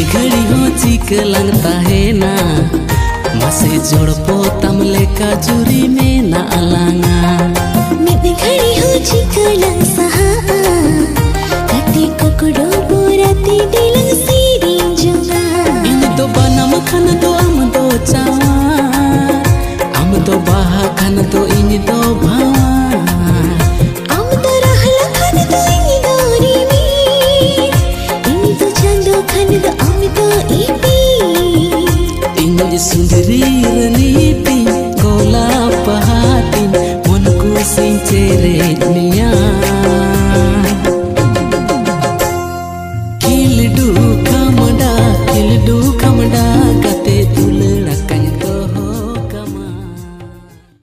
घड़ी हो चिकलंग ताहेना मासे जोड़ पोतम लेका जुरी में ना अलांगा मिद घड़ी हो चिकलंग सहा कटी कोकड़ो बोराती दिलंग सीरी जुगा इन दो बनम खन दो आम दो चावा आम दो बाहा खन दो इन दो भावा आम दो रहला खन दो इन दोरी में इन दो चंदो खन दो आम दो इपी इन सुंदरी रनीती गोला पहाती मन को सिंचेरे निया